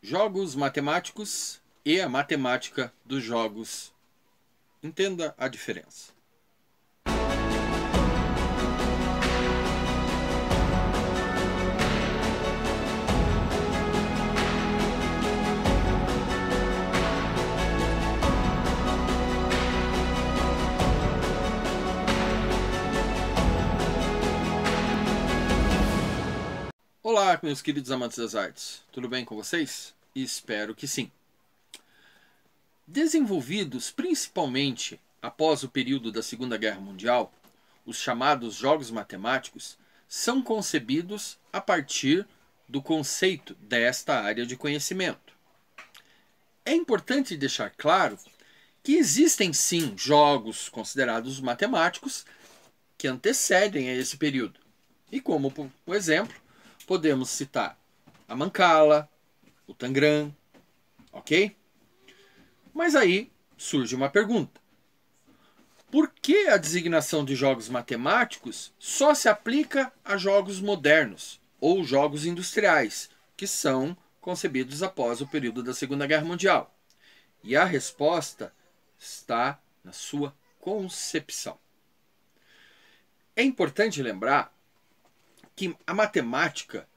Jogos matemáticos e a matemática dos jogos. Entenda a diferença. Olá, meus queridos amantes das artes. Tudo bem com vocês? Espero que sim. Desenvolvidos principalmente após o período da Segunda Guerra Mundial, os chamados jogos matemáticos são concebidos a partir do conceito desta área de conhecimento. É importante deixar claro que existem sim jogos considerados matemáticos que antecedem a esse período. E como por exemplo, podemos citar a Mancala, o Tangram, ok? Mas aí surge uma pergunta. Por que a designação de jogos matemáticos só se aplica a jogos modernos ou jogos industriais, que são concebidos após o período da Segunda Guerra Mundial? E a resposta está na sua concepção. É importante lembrar que a matemática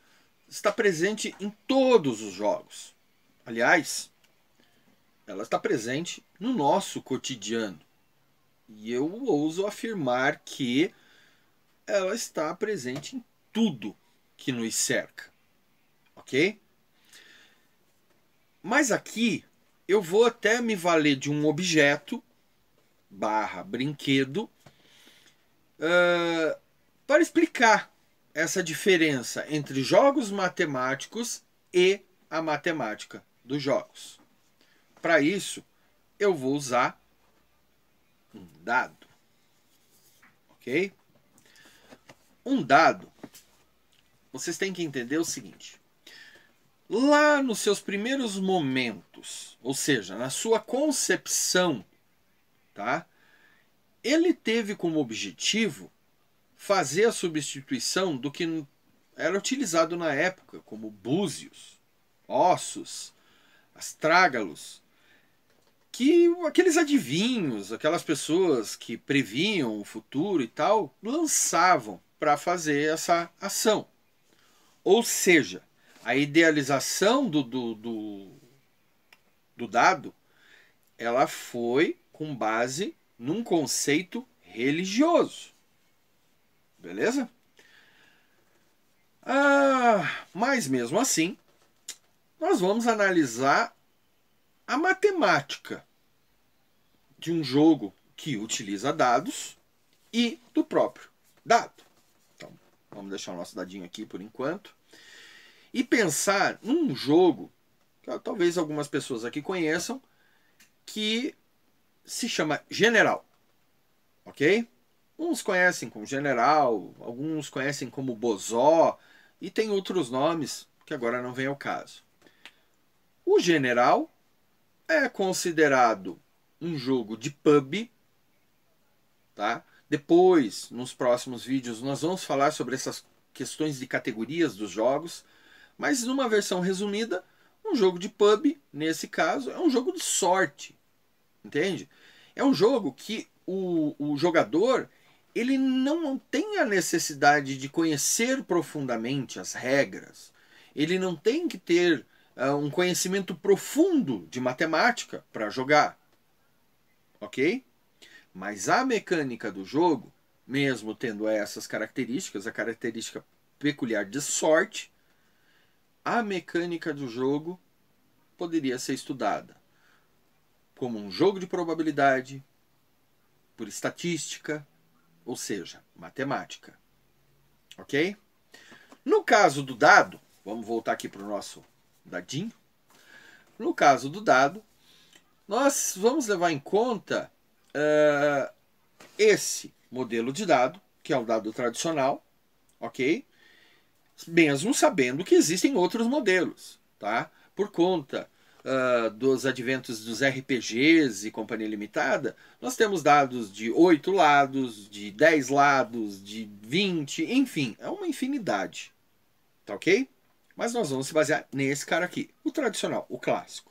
está presente em todos os jogos. Aliás, ela está presente no nosso cotidiano. E eu ouso afirmar que ela está presente em tudo que nos cerca. Ok? Mas aqui eu vou até me valer de um objeto / brinquedo para explicar essa diferença entre jogos matemáticos e a matemática dos jogos. Para isso, eu vou usar um dado. Ok? Um dado, vocês têm que entender o seguinte. Lá nos seus primeiros momentos, ou seja, na sua concepção, tá? Ele teve como objetivo fazer a substituição do que era utilizado na época, como búzios, ossos, astrágalos, que aqueles adivinhos, aquelas pessoas que previam o futuro e tal, lançavam para fazer essa ação. Ou seja, a idealização do dado, ela foi com base num conceito religioso. Beleza? Mas mesmo assim, nós vamos analisar a matemática de um jogo que utiliza dados e do próprio dado. Então, vamos deixar o nosso dadinho aqui por enquanto. E pensar num jogo que talvez algumas pessoas aqui conheçam, que se chama General. Ok? Uns conhecem como General, alguns conhecem como Bozó, e tem outros nomes que agora não vem ao caso. O General é considerado um jogo de pub, tá? Depois, nos próximos vídeos, nós vamos falar sobre essas questões de categorias dos jogos, mas numa versão resumida, um jogo de pub, nesse caso, é um jogo de sorte, entende? É um jogo que o jogador ele não tem a necessidade de conhecer profundamente as regras. Ele não tem que ter um conhecimento profundo de matemática para jogar. Ok? Mas a mecânica do jogo, mesmo tendo essas características, a característica peculiar de sorte, a mecânica do jogo poderia ser estudada como um jogo de probabilidade, por estatística, ou seja, matemática. Ok? No caso do dado, vamos voltar aqui para o nosso dadinho. No caso do dado, nós vamos levar em conta esse modelo de dado, que é o dado tradicional, ok? Mesmo sabendo que existem outros modelos, tá? Por conta dos adventos dos RPGs e companhia limitada, nós temos dados de 8 lados, de 10 lados, de 20, enfim, é uma infinidade. Tá ok? Mas nós vamos se basear nesse cara aqui, o tradicional, o clássico.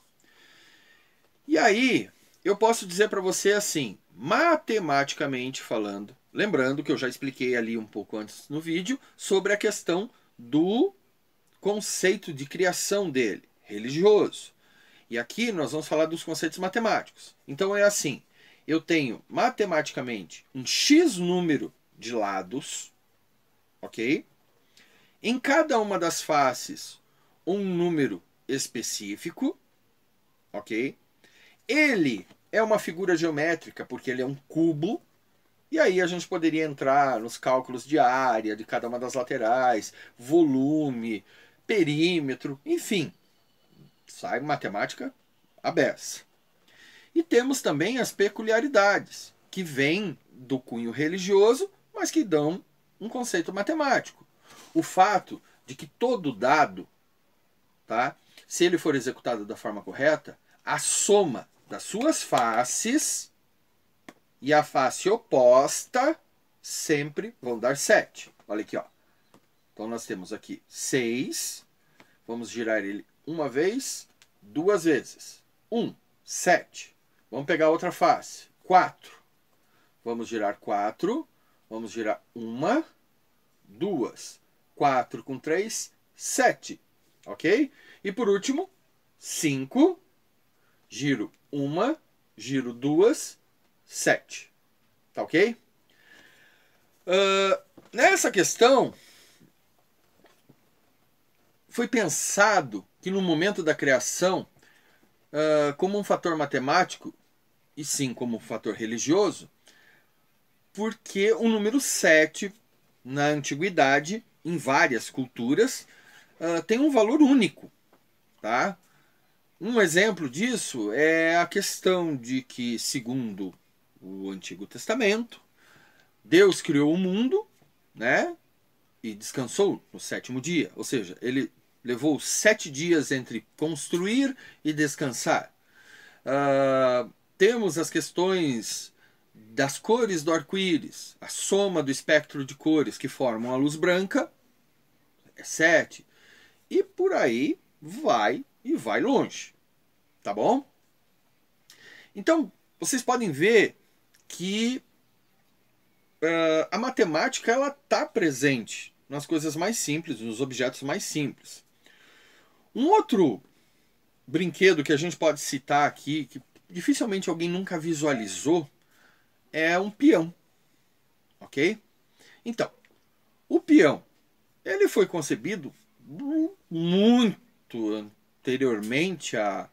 E aí, eu posso dizer para você assim, matematicamente falando, lembrando que eu já expliquei ali um pouco antes no vídeo, sobre a questão do conceito de criação dele, religioso. E aqui nós vamos falar dos conceitos matemáticos. Então é assim, eu tenho matematicamente um X número de lados, ok? Em cada uma das faces, um número específico, ok? Ele é uma figura geométrica porque ele é um cubo, e aí a gente poderia entrar nos cálculos de área de cada uma das laterais, volume, perímetro, enfim, sai matemática à beça. E temos também as peculiaridades, que vêm do cunho religioso, mas que dão um conceito matemático. O fato de que todo dado, tá, se ele for executado da forma correta, a soma das suas faces e a face oposta sempre vão dar 7. Olha aqui, ó. Então nós temos aqui 6. Vamos girar ele uma vez, duas vezes. 7. Vamos pegar outra face. 4. Vamos girar 4. Vamos girar 1, 2. 4 com 3, 7. Ok? E por último, 5. Giro 1, giro 2, 7. Tá ok? Nessa questão, foi pensado que no momento da criação, como um fator matemático, e sim como um fator religioso, porque o número 7, na antiguidade, em várias culturas, tem um valor único. Tá? Um exemplo disso é a questão de que, segundo o Antigo Testamento, Deus criou o mundo, né, e descansou no sétimo dia. Ou seja, ele levou 7 dias entre construir e descansar. Temos as questões das cores do arco-íris, a soma do espectro de cores que formam a luz branca é 7. E por aí vai e vai longe. Tá bom? Então, vocês podem ver que a matemática ela está presente nas coisas mais simples, nos objetos mais simples. Um outro brinquedo que a gente pode citar aqui, que dificilmente alguém nunca visualizou, é um peão. Ok? Então, o peão, ele foi concebido muito anteriormente à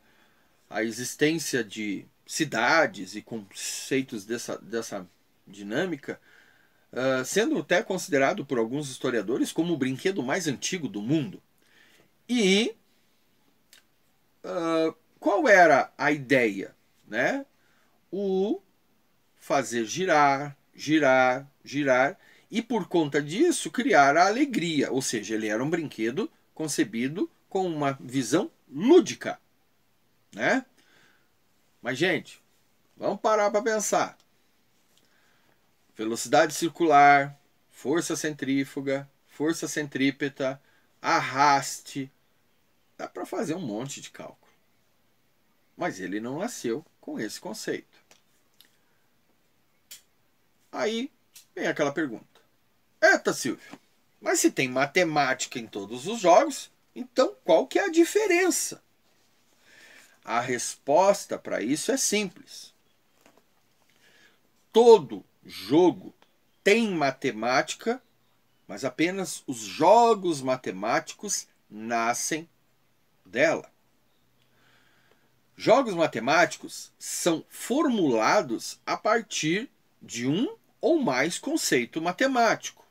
existência de cidades e conceitos dessa dinâmica, sendo até considerado por alguns historiadores como o brinquedo mais antigo do mundo. E qual era a ideia? Né? O fazer girar, girar, girar, e por conta disso criar a alegria. Ou seja, ele era um brinquedo concebido com uma visão lúdica. Né? Mas, gente, vamos parar para pensar. Velocidade circular, força centrífuga, força centrípeta, arraste. Dá para fazer um monte de cálculo. Mas ele não nasceu com esse conceito. Aí vem aquela pergunta. Eita, Silvio, mas se tem matemática em todos os jogos, então qual que é a diferença? A resposta para isso é simples. Todo jogo tem matemática, mas apenas os jogos matemáticos nascem dela. Jogos matemáticos são formulados a partir de um ou mais conceito matemático.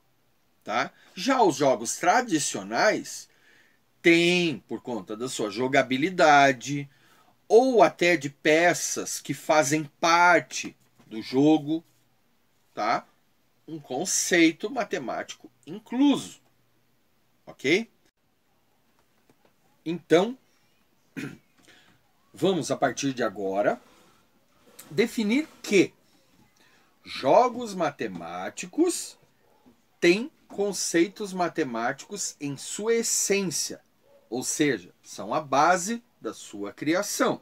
Tá? Já os jogos tradicionais têm, por conta da sua jogabilidade, ou até de peças que fazem parte do jogo, tá? Um conceito matemático incluso. Ok? Então, vamos a partir de agora definir que jogos matemáticos têm conceitos matemáticos em sua essência. ou seja, são a base da sua criação.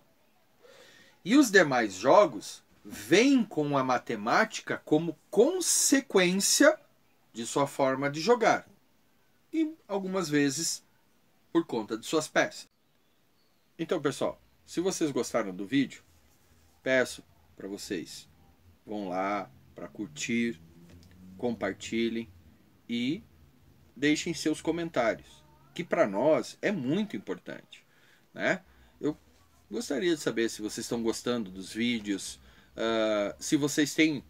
E os demais jogos vêm com a matemática como consequência de sua forma de jogar. E algumas vezes por conta de suas peças. Então, pessoal, se vocês gostaram do vídeo, peço para vocês vão lá para curtir, compartilhem e deixem seus comentários, que para nós é muito importante, né? Eu gostaria de saber se vocês estão gostando dos vídeos, se vocês têm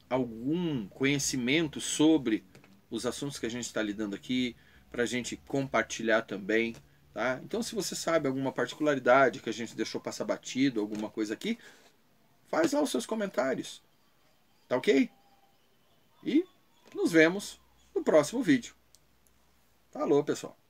algum conhecimento sobre os assuntos que a gente está lidando aqui, para a gente compartilhar também. Tá? Então, se você sabe alguma particularidade que a gente deixou passar batido, alguma coisa aqui, faz lá os seus comentários. Tá ok? E nos vemos no próximo vídeo. Falou, pessoal!